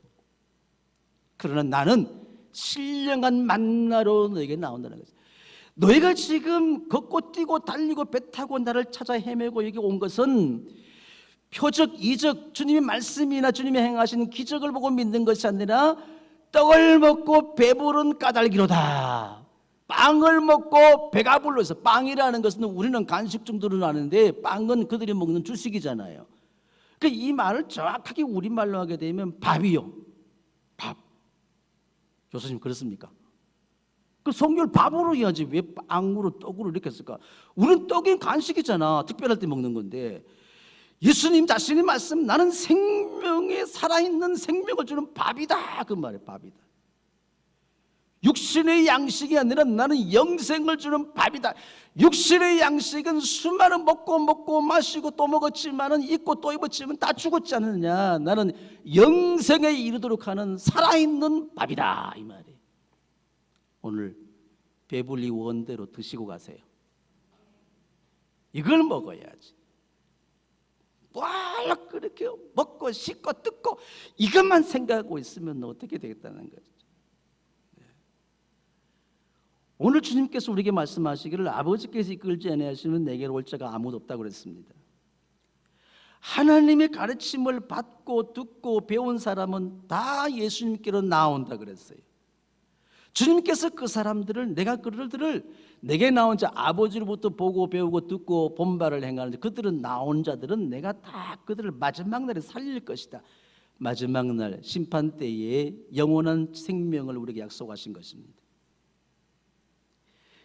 [SPEAKER 1] 그러나 나는 신령한 만나로 너에게 나온다는 거죠. 너희가 지금 걷고 뛰고 달리고 배 타고 나를 찾아 헤매고 여기 온 것은 표적, 이적, 주님의 말씀이나 주님이 행하신 기적을 보고 믿는 것이 아니라 떡을 먹고 배부른 까닭이로다. 빵을 먹고 배가 불러서, 빵이라는 것은 우리는 간식 정도로 아는데 빵은 그들이 먹는 주식이잖아요. 그러니까 이 말을 정확하게 우리말로 하게 되면 밥이요, 밥. 교수님 그렇습니까? 그 성경을 밥으로 해야지 왜 빵으로 떡으로 이렇게 했을까? 우리는 떡이 간식이잖아. 특별할 때 먹는 건데, 예수님 자신이 말씀, 나는 생명에 살아있는 생명을 주는 밥이다, 그 말이에요. 밥이다. 육신의 양식이 아니라 나는 영생을 주는 밥이다. 육신의 양식은 수많은 먹고 마시고 또 먹었지만은, 입고 또 입었지만 다 죽었지 않느냐. 나는 영생에 이르도록 하는 살아있는 밥이다, 이 말이에요. 오늘 배불리 원대로 드시고 가세요. 이걸 먹어야지. 와, 그렇게 먹고 씻고 뜯고 이것만 생각하고 있으면 어떻게 되겠다는 거죠. 오늘 주님께서 우리에게 말씀하시기를 아버지께서 이끌지 아니하시면 내게로 올 자가 아무도 없다고 그랬습니다. 하나님의 가르침을 받고 듣고 배운 사람은 다 예수님께로 나온다 그랬어요. 주님께서 그 사람들을, 내가 그들을 내게 나온 자, 아버지로부터 보고 배우고 듣고 본바를 행하는 자, 그들은 나온 자들은 내가 다 그들을 마지막 날에 살릴 것이다. 마지막 날 심판 때에 영원한 생명을 우리에게 약속하신 것입니다.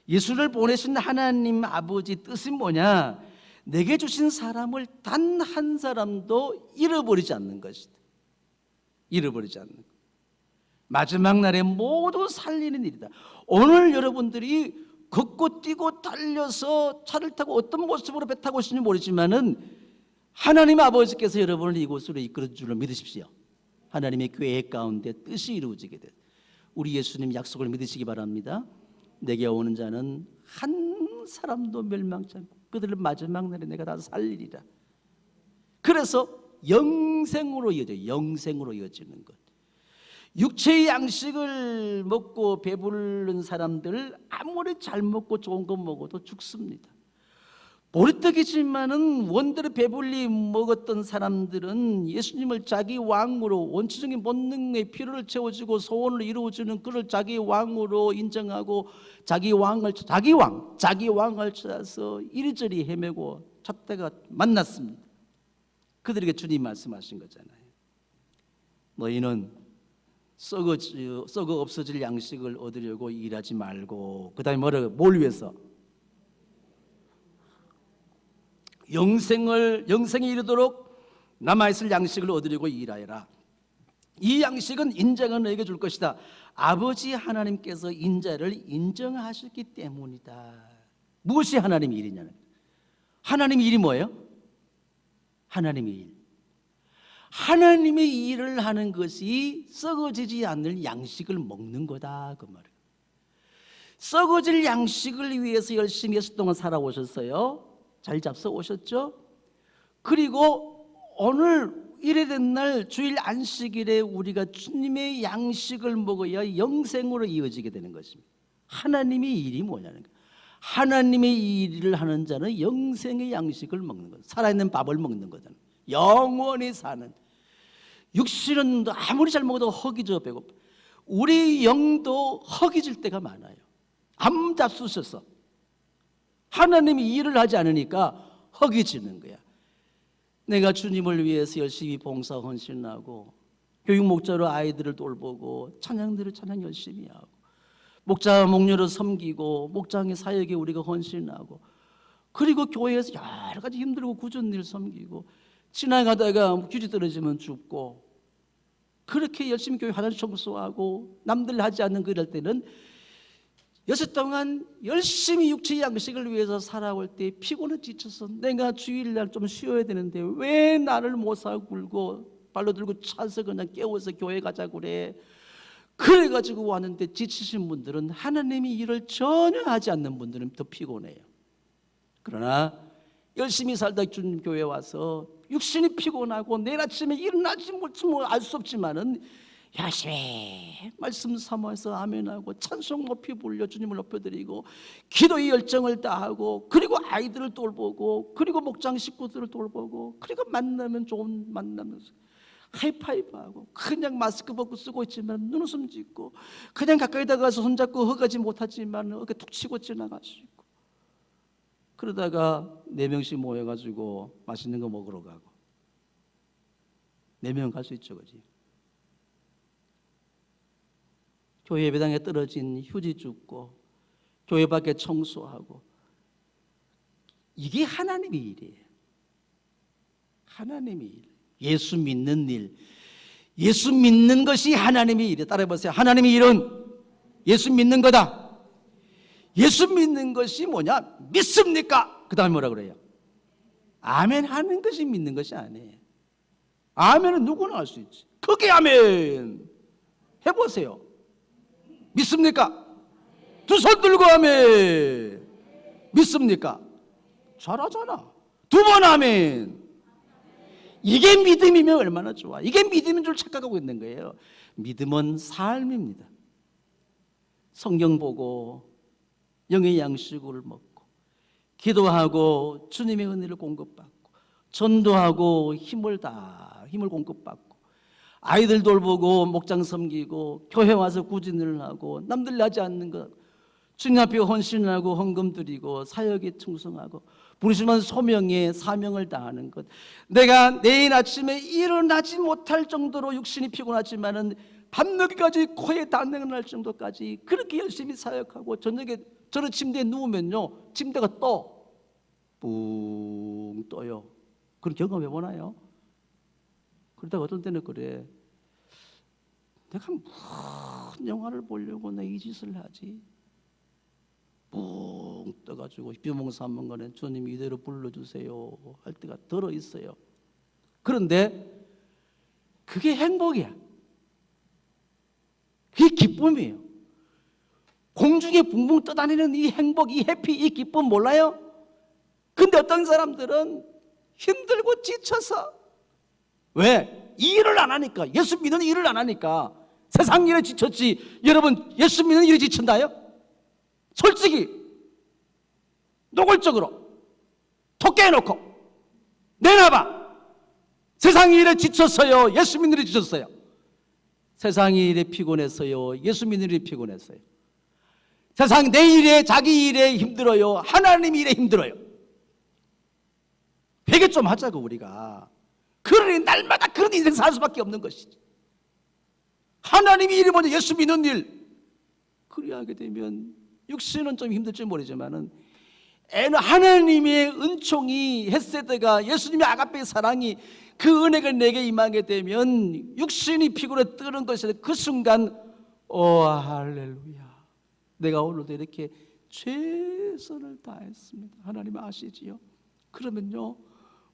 [SPEAKER 1] 예수를 보내신 하나님 아버지 뜻이 뭐냐? 내게 주신 사람을 단 한 사람도 잃어버리지 않는 것이다. 잃어버리지 않는 것. 마지막 날에 모두 살리는 일이다. 오늘 여러분들이 걷고 뛰고 달려서 차를 타고 어떤 모습으로 배 타고 오시는지 모르지만은 하나님 아버지께서 여러분을 이곳으로 이끌어 줄을 믿으십시오. 하나님의 계획 가운데 뜻이 이루어지게 돼. 우리 예수님 약속을 믿으시기 바랍니다. 내게 오는 자는 한 사람도 멸망치 않고 그들을 마지막 날에 내가 다 살리리라. 그래서 영생으로 이어져요. 영생으로 이어지는 것. 육체의 양식을 먹고 배부른 사람들 아무리 잘 먹고 좋은 거 먹어도 죽습니다. 보리떡이지만은 원대로 배불리 먹었던 사람들은 예수님을 자기 왕으로, 원초적인 본능의 필요를 채워주고 소원을 이루어주는 그를 자기 왕으로 인정하고 자기 왕을 찾아서 이리저리 헤매고 찾다가 만났습니다. 그들에게 주님 말씀하신 거잖아요. 너희는 썩어 없어질 양식을 얻으려고 일하지 말고, 그 다음에 뭘 위해서? 영생에 이르도록 남아있을 양식을 얻으려고 일하여라. 이 양식은 인자가 너에게 줄 것이다. 아버지 하나님께서 인자를 인정하셨기 때문이다. 무엇이 하나님의 일이냐는, 하나님의 일이 뭐예요? 하나님의 일. 하나님의 일을 하는 것이 썩어지지 않는 양식을 먹는 거다, 그 말이에요. 썩어질 양식을 위해서 열심히 6년 동안 살아오셨어요. 잘 잡숴 오셨죠? 그리고 오늘 이래된 날 주일 안식일에 우리가 주님의 양식을 먹어야 영생으로 이어지게 되는 것입니다. 하나님의 일이 뭐냐는 거예요. 하나님의 일을 하는 자는 영생의 양식을 먹는 것, 살아있는 밥을 먹는 거잖아요. 영원히 사는. 육신은 아무리 잘 먹어도 허기져 배고파. 우리 영도 허기질 때가 많아요. 아무 잡수셔서 하나님이 일을 하지 않으니까 허기지는 거야. 내가 주님을 위해서 열심히 봉사 헌신하고 교육 목자로 아이들을 돌보고 찬양들을 찬양 열심히 하고 목자 목녀로 섬기고 목장의 사역에 우리가 헌신하고 그리고 교회에서 여러 가지 힘들고 굳은 일 섬기고 지나가다가 휴지 떨어지면 죽고 그렇게 열심히 교회 화장실 청소하고 남들 하지 않는 그 이럴 때는 6 동안 열심히 육체의 양식을 위해서 살아올 때 피곤해 지쳐서 내가 주일날 좀 쉬어야 되는데 왜 나를 못 사고 굴고 발로 들고 차서 그냥 깨워서 교회 가자고 그래. 그래가지고 왔는데 지치신 분들은 하나님이 일을 전혀 하지 않는 분들은 더 피곤해요. 그러나 열심히 살다 주님 교회 와서 육신이 피곤하고 내일 아침에 일어나지 못하면 뭐 알 수 없지만은 열심히 말씀 삼아서 아멘하고 찬송 높이 불려 주님을 높여드리고 기도의 열정을 다하고 그리고 아이들을 돌보고 그리고 목장 식구들을 돌보고 그리고 만나면 좋은 만나면서 하이파이브하고 그냥 마스크 벗고 쓰고 있지만 눈웃음 짓고 그냥 가까이 다가가서 손잡고 허가지 못하지만 이렇게 툭 치고 지나가시고 그러다가 4명씩 모여가지고 맛있는 거 먹으러 가고 4명 갈 수 있죠, 그지? 교회 예배당에 떨어진 휴지 줍고 교회 밖에 청소하고 이게 하나님의 일이에요. 하나님의 일. 예수 믿는 일. 예수 믿는 것이 하나님의 일이에요. 따라해보세요. 하나님의 일은 예수 믿는 거다. 예수 믿는 것이 뭐냐? 믿습니까? 그 다음에 뭐라 그래요? 아멘 하는 것이 믿는 것이 아니에요. 아멘은 누구나 할 수 있지. 크게 아멘 해보세요. 믿습니까? 두 손 들고 아멘. 믿습니까? 잘하잖아. 2번 아멘. 이게 믿음이면 얼마나 좋아. 이게 믿음인 줄 착각하고 있는 거예요. 믿음은 삶입니다. 성경 보고 영의 양식을 먹고 기도하고 주님의 은혜를 공급받고 전도하고 힘을 공급받고 아이들 돌보고 목장 섬기고 교회 와서 구진을 하고 남들 하지 않는 것 주님 앞에 헌신하고 헌금 드리고 사역에 충성하고 부르시면 소명에 사명을 다하는 것. 내가 내일 아침에 일어나지 못할 정도로 육신이 피곤하지만은 밤늦게까지 코에 닿는 날 정도까지 그렇게 열심히 사역하고 저녁에 저는 침대에 누우면요 침대가 뿡 떠요. 그런 경험해 보나요? 그러다가 어떤 때는 그래. 내가 무슨 영화를 보려고 내 이 짓을 하지? 뿡 떠가지고 비몽사몽간에 주님 이대로 불러주세요 할 때가 들어 있어요. 그런데 그게 행복이야. 그게 기쁨이에요. 공중에 붕붕 떠다니는 이 행복, 이 해피, 이 기쁨 몰라요? 근데 어떤 사람들은 힘들고 지쳐서 왜? 일을 안 하니까. 예수 믿는 일을 안 하니까. 세상 일에 지쳤지. 여러분 예수 믿는 일에 지친다요? 솔직히 노골적으로 톡 깨놓고 내놔봐. 세상 일에 지쳤어요? 예수 믿는 일에 지쳤어요? 세상 일에 피곤했어요? 예수 믿는 일에 피곤했어요? 세상 내 일에 자기 일에 힘들어요? 하나님 일에 힘들어요? 회개 좀 하자고 우리가. 그러니 날마다 그런 인생 살 수밖에 없는 것이지. 하나님의 일이 먼저 예수 믿는 일. 그래야 하게 되면 육신은 좀 힘들지 모르지만은 하나님의 은총이 헤세드가 예수님의 아가페의 사랑이 그 은혜가 내게 임하게 되면 육신이 피곤해 뜨는 것이 그 순간 할렐루야. 내가 오늘도 이렇게 최선을 다했습니다. 하나님 아시지요? 그러면요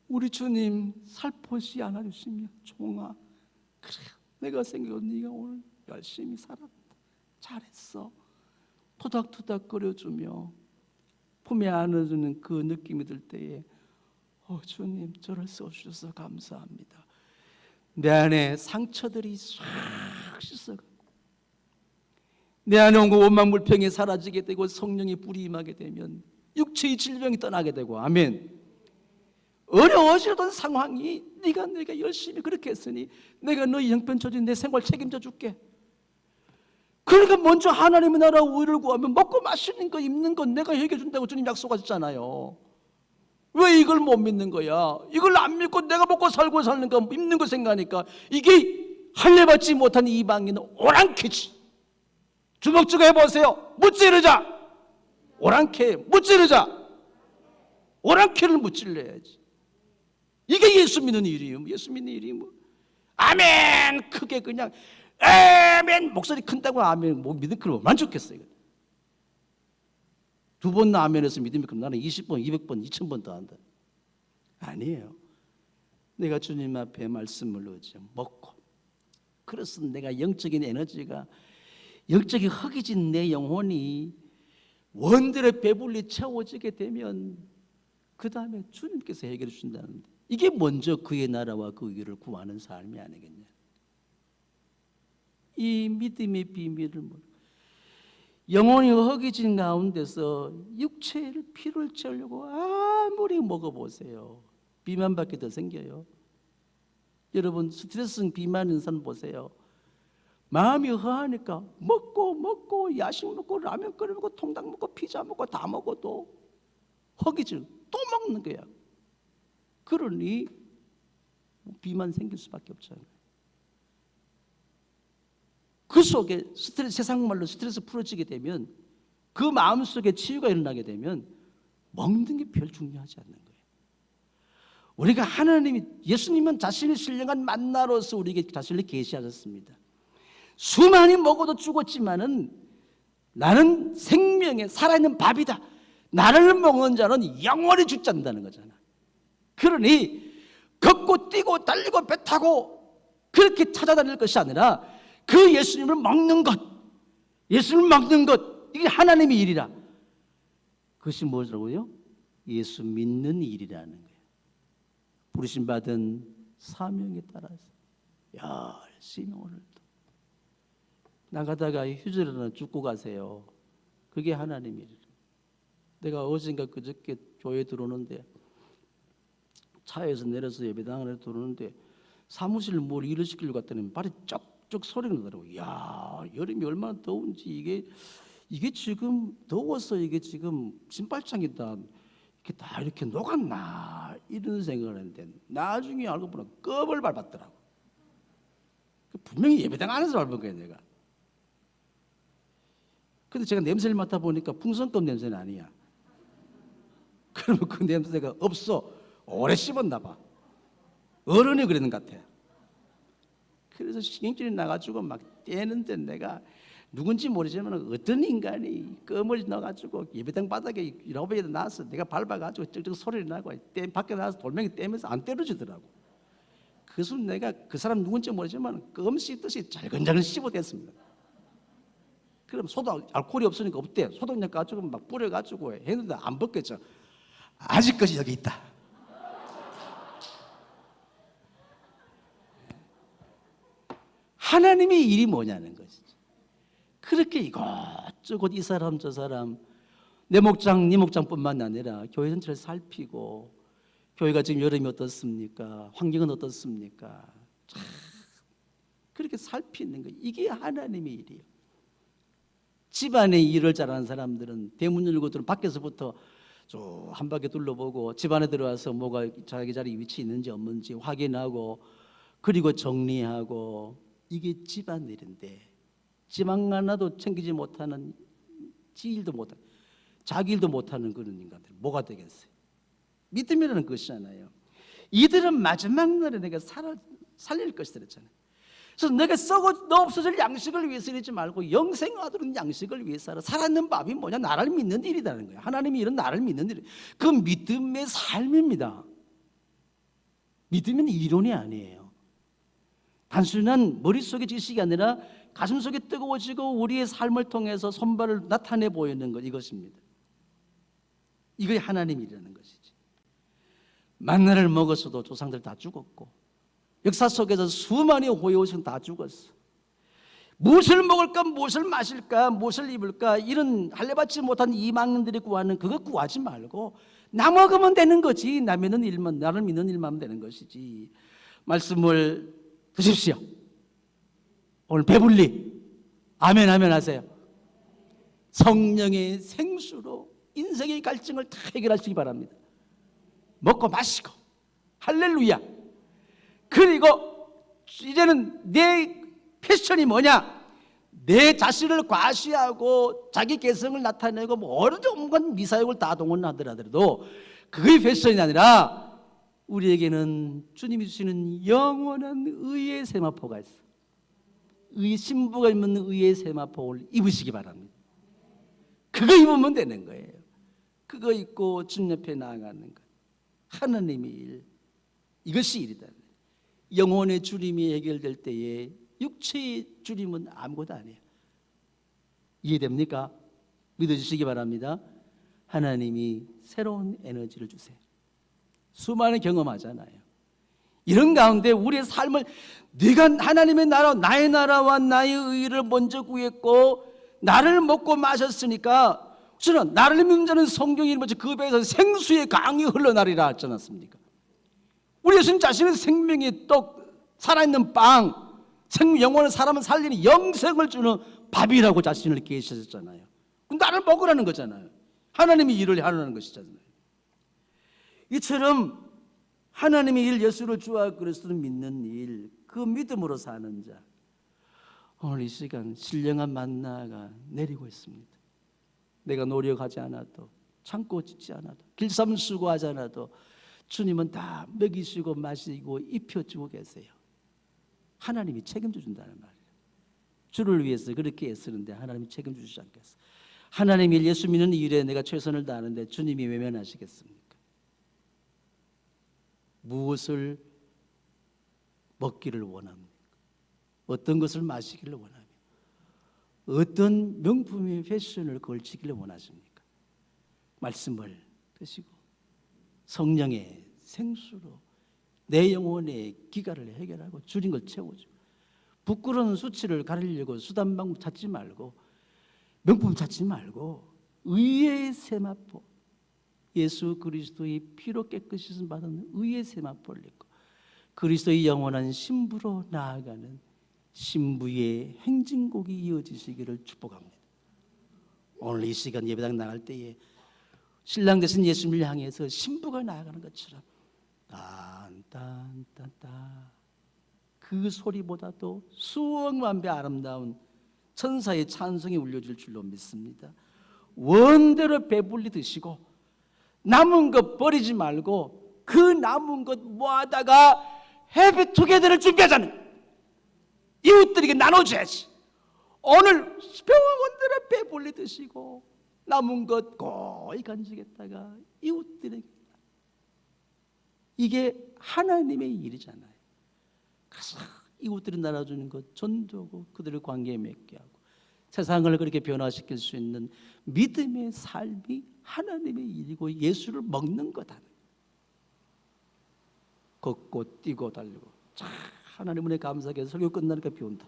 [SPEAKER 1] 우리 주님 살포시 안아주시면 종아 그래 내가 생각해 네가 오늘 열심히 살았다 잘했어 토닥토닥 거려주며 품에 안아주는 그 느낌이 들 때에 주님 저를 써주셔서 감사합니다. 내 안에 상처들이 싹 씻어가고 내 안에 온 그 원망불평이 사라지게 되고 성령의 불이 임하게 되면 육체의 질병이 떠나게 되고 아멘. 어려워지던 상황이 네가 열심히 그렇게 했으니 내가 너희 형편처진 내 생활 책임져 줄게. 그러니까 먼저 하나님의 나라 의를 구하면 먹고 마시는 거 입는 건 내가 해결해 준다고 주님 약속하셨잖아요. 왜 이걸 못 믿는 거야? 이걸 안 믿고 내가 먹고 살고 사는 거 입는 거 생각하니까 이게 할례받지 못한 이방인은 오랑캐지. 주먹주고 해보세요. 무찌르자. 오랑캐 무찌르자. 오랑캐를 무찔러야지. 이게 예수 믿는 일이에요. 예수 믿는 일이 뭐 아멘 크게 그냥 아멘 목소리 큰다고 아멘 뭐 믿음 그러면 얼마나 좋겠어요. 두 번 아멘해서 믿음이 그럼 나는 20번 200번 2000번 더 한다. 아니에요. 내가 주님 앞에 말씀을 얻지 먹고, 그래서 내가 영적인 에너지가, 영적인 허기진 내 영혼이 원대로 배불리 채워지게 되면 그 다음에 주님께서 해결해 주신다는데, 이게 먼저 그의 나라와 그 의를 구하는 삶이 아니겠냐. 이 믿음의 비밀을 영혼이 허기진 가운데서 육체를 피를 채우려고 아무리 먹어보세요. 비만밖에 더 생겨요. 여러분 스트레스성 비만 있는 사람 보세요. 마음이 허하니까 먹고 야식 먹고 라면 끓여 먹고 통닭 먹고 피자 먹고 다 먹어도 허기질 또 먹는 거야. 그러니 비만 생길 수밖에 없잖아요. 그 속에 스트레스, 세상 말로 스트레스 풀어지게 되면, 그 마음 속에 치유가 일어나게 되면 먹는 게 별 중요하지 않는 거예요. 우리가 하나님이, 예수님은 자신의 신령한 만나로서 우리에게 자신을 계시하셨습니다. 수많이 먹어도 죽었지만은 나는 생명의 살아있는 밥이다. 나를 먹는 자는 영원히 죽지 않는다는 거잖아. 그러니 걷고 뛰고 달리고 배 타고 그렇게 찾아다닐 것이 아니라 그 예수님을 먹는 것, 예수님을 먹는 것, 이게 하나님의 일이라. 그것이 뭐라고요? 예수 믿는 일이라는 거예요. 부르심받은 사명에 따라서 열심히 오늘도 나가다가 휴지를 하나 줍고 가세요. 그게 하나님의 일이에요. 내가 어젠가 그저께 교회 들어오는데, 차에서 내려서 예배당을 들어오는데 사무실 뭘 일을 시키려고 갔더니 발이 쩍쩍 소리가 나더라고요. 이야, 여름이 얼마나 더운지 이게 지금 더워서 이게 지금 신발장이다 이렇게 다 이렇게 녹았나 이런 생각을 했는데, 나중에 알고 보니 껍을 밟았더라고. 분명히 예배당 안에서 밟은 거예요, 내가. 근데 제가 냄새를 맡아보니까 풍선껌 냄새는 아니야. 그러면 그 냄새가 없어. 오래 씹었나 봐. 어른이 그러는 것 같아. 그래서 신경질이 나가지고 막 떼는데, 내가 누군지 모르지만 어떤 인간이 껌을 넣어가지고 예배당 바닥에 라베에다 놨어. 내가 밟아가지고 쩍쩍 소리를 나고 밖에 나와서 돌멩이 떼면서 안 때려주더라고. 그래서 내가 그 사람 누군지 모르지만 껌 씹듯이 잘근잘근 씹어댔습니다. 그럼 소독, 알코올이 없으니까 없대. 소독약 가지고 막 뿌려가지고 했는데 안 벗겼죠. 아직까지 여기 있다. 하나님의 일이 뭐냐는 것이죠. 그렇게 이것저것 이 사람 저 사람, 내 목장 네 목장뿐만 아니라 교회 전체를 살피고, 교회가 지금 여름이 어떻습니까? 환경은 어떻습니까? 참 그렇게 살피는 거, 이게 하나님의 일이에요. 집안의 일을 잘하는 사람들은 대문 열고 들어오면 밖에서부터 한 바퀴 둘러보고 집안에 들어와서 뭐가 자기 자리 위치 있는지 없는지 확인하고, 그리고 정리하고, 이게 집안일인데, 집안 하나도 챙기지 못하는, 지 일도 못하는, 자기 일도 못하는 그런 인간들 뭐가 되겠어요? 믿음이라는 것이잖아요. 이들은 마지막 날에 내가 살릴 것이다 그랬잖아요. 그래서 내가 너 없어질 양식을 위해서 이러지 말고 영생하도록 양식을 위해서 살아. 살아있는 밥이 뭐냐? 나를 믿는 일이라는 거예요. 하나님이 이런 나를 믿는 일, 그 믿음의 삶입니다. 믿음은 이론이 아니에요. 단순한 머릿속의 지식이 아니라 가슴속에 뜨거워지고 우리의 삶을 통해서 손발을 나타내 보이는 것, 이것입니다. 이게 하나님이라는 것이지. 만나를 먹었어도 조상들 다 죽었고, 역사 속에서 수많이 호요신 다 죽었어. 무엇을 먹을까, 무엇을 마실까, 무엇을 입을까, 이런 할례받지 못한 이방인들이 구하는 그거 구하지 말고 나 먹으면 되는 거지. 나 믿는 일만, 나를 믿는 일만 하면 되는 것이지. 말씀을 드십시오. 오늘 배불리 아멘 아멘 하세요. 성령의 생수로 인생의 갈증을 다 해결하시기 바랍니다. 먹고 마시고 할렐루야. 그리고 이제는 내 패션이 뭐냐? 내 자신을 과시하고 자기 개성을 나타내고 뭐 어느 정도 미사역을 다 동원하더라도 그게 패션이 아니라 우리에게는 주님이 주시는 영원한 의의 세마포가 있어. 신부가 입는 의의 세마포를 입으시기 바랍니다. 그거 입으면 되는 거예요. 그거 입고 주님 옆에 나아가는 것. 하나님의 일, 이것이 일이다. 영혼의 주림이 해결될 때에 육체의 주림은 아무것도 아니에요. 이해됩니까? 믿어주시기 바랍니다. 하나님이 새로운 에너지를 주세요. 수많은 경험하잖아요. 이런 가운데 우리의 삶을 네가 하나님의 나라, 나의 나라와 나의 의를 먼저 구했고 나를 먹고 마셨으니까 저는 나를 믿는 자는 성경이 먼저 그 배에서 생수의 강이 흘러나리라 하지 않았습니까? 우리 예수님 자신은 생명의 떡, 살아있는 빵, 영원한 사람을 살리는 영생을 주는 밥이라고 자신을 계셨잖아요. 나를 먹으라는 거잖아요. 하나님이 일을 하라는 것이잖아요. 이처럼 하나님의 일, 예수를 주와 그리스도를 믿는 일, 그 믿음으로 사는 자, 오늘 이 시간 신령한 만나가 내리고 있습니다. 내가 노력하지 않아도, 참고 짓지 않아도, 길쌈 수고하지 않아도 주님은 다 먹이시고 마시고 입혀주고 계세요. 하나님이 책임져 준다는 말이에요. 주를 위해서 그렇게 애쓰는데 하나님이 책임져 주지 않겠어. 하나님의 일, 예수 믿는 일에 내가 최선을 다하는데 주님이 외면하시겠습니까? 무엇을 먹기를 원합니까? 어떤 것을 마시기를 원합니까? 어떤 명품의 패션을 걸치기를 원하십니까? 말씀을 드시고 성령의 생수로 내 영혼의 기갈을 해결하고 줄인 걸 채워주고 부끄러운 수치를 가리려고 수단방법 찾지 말고 명품 찾지 말고 의의 세마포, 예수 그리스도의 피로 깨끗이 받은 의의 세마포를 입고 그리스도의 영원한 신부로 나아가는 신부의 행진곡이 이어지시기를 축복합니다. 오늘 이 시간 예배당 나갈 때에 신랑 되신 예수님을 향해서 신부가 나아가는 것처럼 딴딴딴딴 그 소리보다도 수억만 배 아름다운 천사의 찬송이 울려질 줄로 믿습니다. 원대로 배불리 드시고 남은 것 버리지 말고 그 남은 것 모아다가 해피 투게더를 준비하자는, 이웃들에게 나눠줘야지. 오늘 병원대로 배불리 드시고 남은 것 고이 간직했다가 이웃들에게, 이게 하나님의 일이잖아요. 가서 이웃들이 나눠주는 것 전도하고 그들을 관계에 맺게 하고 세상을 그렇게 변화시킬 수 있는 믿음의 삶이 하나님의 일이고 예수를 먹는 거다. 걷고 뛰고 달리고, 참 하나님 은혜 감사하게 설교 끝나니까 비 온다.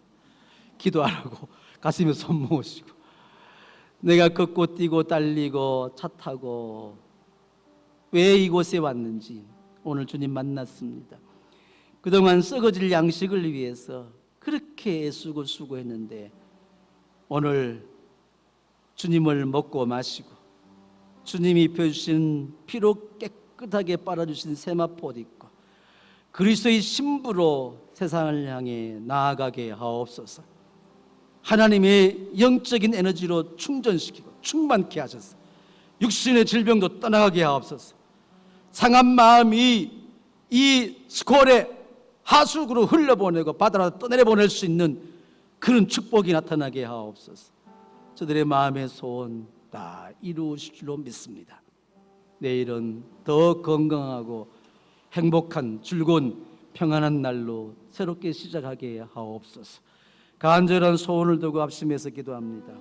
[SPEAKER 1] 기도 안 하고 가슴에 손 모으시고, 내가 걷고 뛰고 달리고 차 타고 왜 이곳에 왔는지 오늘 주님 만났습니다. 그동안 썩어질 양식을 위해서 그렇게 애쓰고 수고했는데 오늘 주님을 먹고 마시고 주님이 입혀주신 피로 깨끗하게 빨아주신 세마포 입고 그리스도의 신부로 세상을 향해 나아가게 하옵소서. 하나님의 영적인 에너지로 충전시키고 충만케 하셔서 육신의 질병도 떠나가게 하옵소서. 상한 마음이 이 스콜에 하수구로 흘려보내고 바다로 떠내려보낼 수 있는 그런 축복이 나타나게 하옵소서. 저들의 마음의 소원 다 이루실 줄로 믿습니다. 내일은 더 건강하고 행복한 즐거운 평안한 날로 새롭게 시작하게 하옵소서. 간절한 소원을 두고 합심해서 기도합니다.